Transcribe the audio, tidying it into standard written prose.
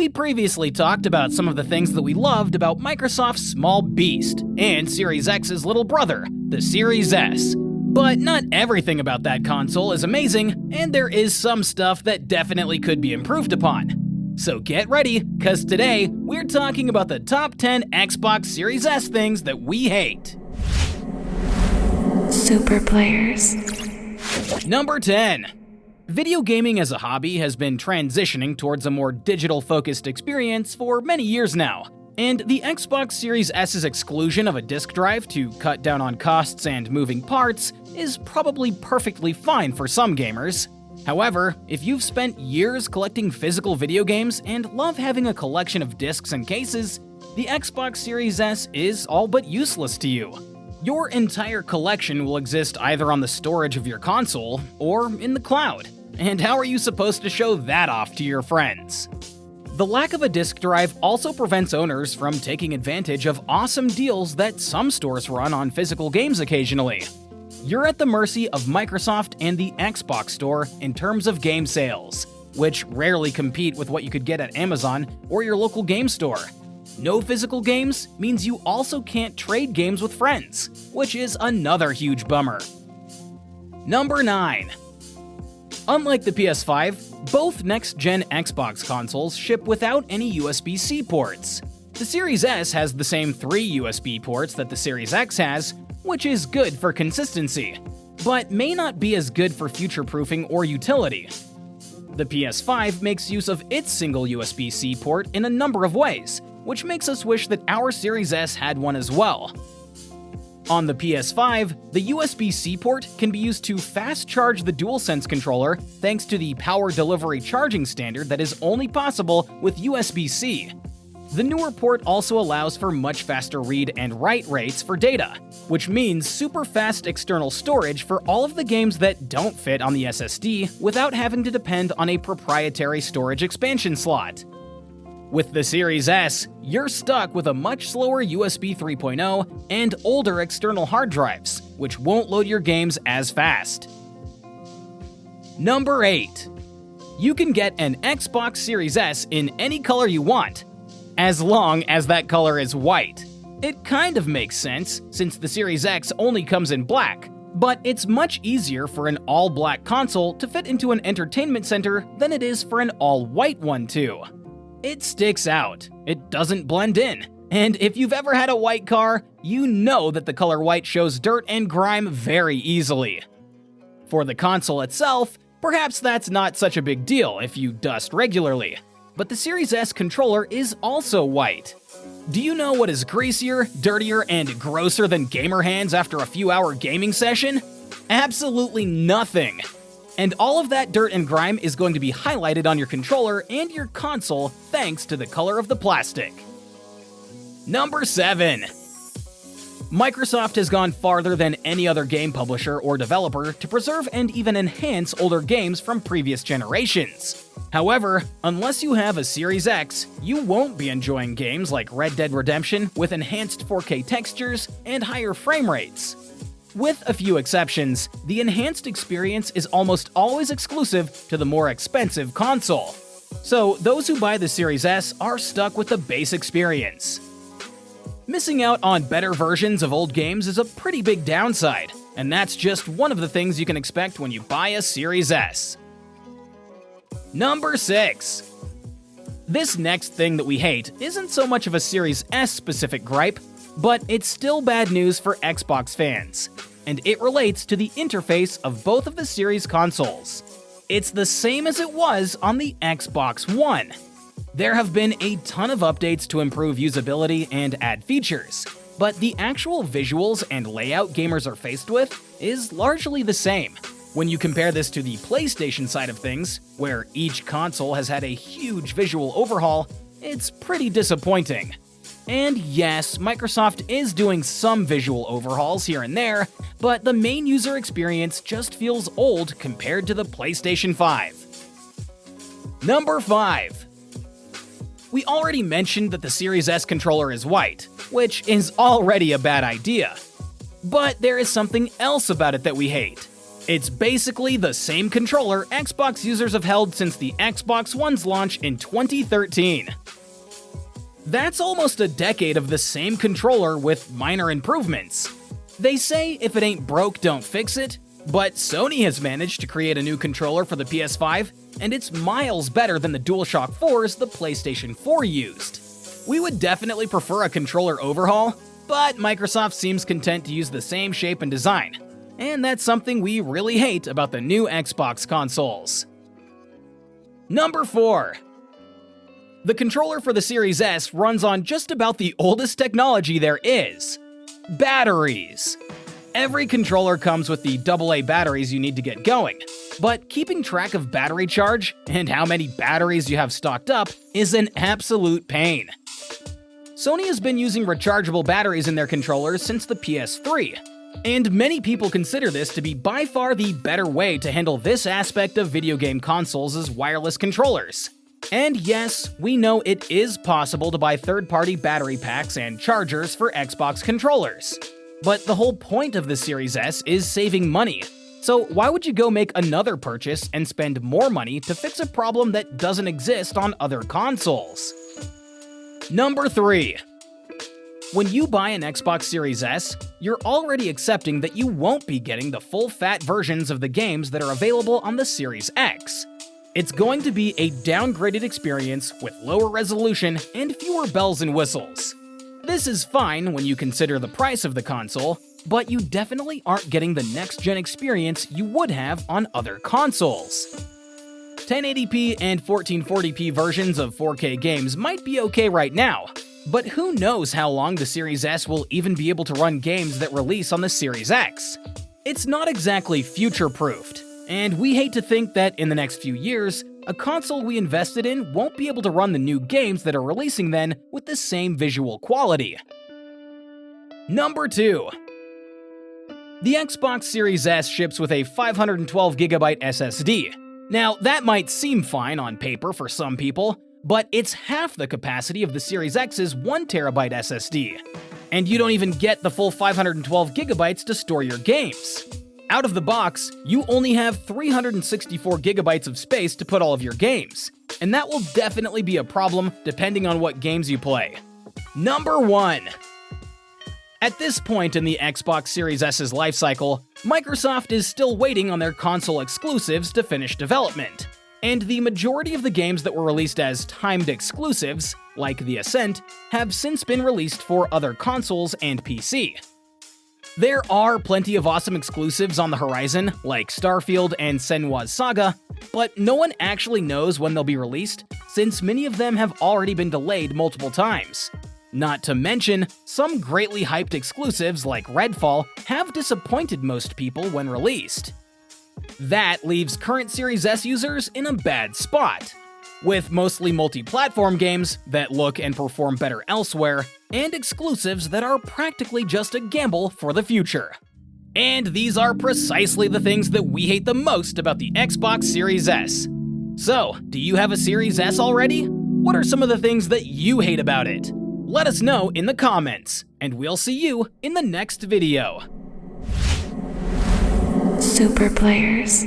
We previously talked about some of the things that we loved about Microsoft's small beast and Series X's little brother, the Series S. But not everything about that console is amazing, and there is some stuff that definitely could be improved upon. So get ready, cause today we're talking about the top 10 Xbox Series S things that we hate. Superplayers. Number 10. Video gaming as a hobby has been transitioning towards a more digital-focused experience for many years now, and the Xbox Series S's exclusion of a disk drive to cut down on costs and moving parts is probably perfectly fine for some gamers. However, if you've spent years collecting physical video games and love having a collection of discs and cases, the Xbox Series S is all but useless to you. Your entire collection will exist either on the storage of your console or in the cloud. And how are you supposed to show that off to your friends? The lack of a disk drive also prevents owners from taking advantage of awesome deals that some stores run on physical games occasionally. You're at the mercy of Microsoft and the Xbox Store in terms of game sales, which rarely compete with what you could get at Amazon or your local game store. No physical games means you also can't trade games with friends, which is another huge bummer. Number 9. Unlike the PS5, both next-gen Xbox consoles ship without any USB-C ports. The Series S has the same 3 USB ports that the Series X has, which is good for consistency, but may not be as good for future-proofing or utility. The PS5 makes use of its single USB-C port in a number of ways, which makes us wish that our Series S had one as well. On the PS5, the USB-C port can be used to fast-charge the DualSense controller thanks to the power delivery charging standard that is only possible with USB-C. The newer port also allows for much faster read and write rates for data, which means super fast external storage for all of the games that don't fit on the SSD without having to depend on a proprietary storage expansion slot. With the Series S, you're stuck with a much slower USB 3.0 and older external hard drives, which won't load your games as fast. Number 8. You can get an Xbox Series S in any color you want, as long as that color is white. It kind of makes sense, since the Series X only comes in black, but it's much easier for an all-black console to fit into an entertainment center than it is for an all-white one too. It sticks out, it doesn't blend in, and if you've ever had a white car, you know that the color white shows dirt and grime very easily. For the console itself, perhaps that's not such a big deal if you dust regularly, but the Series S controller is also white. Do you know what is greasier, dirtier, and grosser than gamer hands after a few-hour gaming session? Absolutely nothing! And all of that dirt and grime is going to be highlighted on your controller and your console thanks to the color of the plastic. Number 7. Microsoft has gone farther than any other game publisher or developer to preserve and even enhance older games from previous generations. However, unless you have a Series X, you won't be enjoying games like Red Dead Redemption with enhanced 4K textures and higher frame rates. With a few exceptions, the enhanced experience is almost always exclusive to the more expensive console. So those who buy the Series S are stuck with the base experience. Missing out on better versions of old games is a pretty big downside, and that's just one of the things you can expect when you buy a Series S. Number 6. This next thing that we hate isn't so much of a Series S specific gripe, but it's still bad news for Xbox fans, and it relates to the interface of both of the series consoles. It's the same as it was on the Xbox One. There have been a ton of updates to improve usability and add features, but the actual visuals and layout gamers are faced with is largely the same. When you compare this to the PlayStation side of things, where each console has had a huge visual overhaul, it's pretty disappointing. And yes, Microsoft is doing some visual overhauls here and there, but the main user experience just feels old compared to the PlayStation 5. Number 5. We already mentioned that the Series S controller is white, which is already a bad idea. But there is something else about it that we hate. It's basically the same controller Xbox users have held since the Xbox One's launch in 2013. That's almost a decade of the same controller with minor improvements. They say if it ain't broke, don't fix it, but Sony has managed to create a new controller for the PS5, and it's miles better than the DualShock 4s the PlayStation 4 used. We would definitely prefer a controller overhaul, but Microsoft seems content to use the same shape and design, and that's something we really hate about the new Xbox consoles. Number 4. The controller for the Series S runs on just about the oldest technology there is: batteries. Every controller comes with the AA batteries you need to get going, but keeping track of battery charge and how many batteries you have stocked up is an absolute pain. Sony has been using rechargeable batteries in their controllers since the PS3, and many people consider this to be by far the better way to handle this aspect of video game consoles as wireless controllers. And yes, we know it is possible to buy third-party battery packs and chargers for Xbox controllers. But the whole point of the Series S is saving money, so why would you go make another purchase and spend more money to fix a problem that doesn't exist on other consoles? Number 3. When you buy an Xbox Series S, you're already accepting that you won't be getting the full-fat versions of the games that are available on the Series X. It's going to be a downgraded experience with lower resolution and fewer bells and whistles. This is fine when you consider the price of the console, but you definitely aren't getting the next-gen experience you would have on other consoles. 1080p and 1440p versions of 4K games might be okay right now, but who knows how long the Series S will even be able to run games that release on the Series X. It's not exactly future-proofed, and we hate to think that in the next few years, a console we invested in won't be able to run the new games that are releasing then with the same visual quality. Number 2. The Xbox Series S ships with a 512GB SSD. Now, that might seem fine on paper for some people, but it's half the capacity of the Series X's 1TB SSD. And you don't even get the full 512GB to store your games. Out of the box, you only have 364GB of space to put all of your games, and that will definitely be a problem depending on what games you play. Number 1. At this point in the Xbox Series S's lifecycle, Microsoft is still waiting on their console exclusives to finish development, and the majority of the games that were released as timed exclusives, like The Ascent, have since been released for other consoles and PC. There are plenty of awesome exclusives on the horizon, like Starfield and Senua's Saga, but no one actually knows when they'll be released, since many of them have already been delayed multiple times. Not to mention, some greatly hyped exclusives like Redfall have disappointed most people when released. That leaves current Series S users in a bad spot, with mostly multi-platform games that look and perform better elsewhere, and exclusives that are practically just a gamble for the future. And these are precisely the things that we hate the most about the Xbox Series S. So, do you have a Series S already? What are some of the things that you hate about it? Let us know in the comments, and we'll see you in the next video. Superplayers.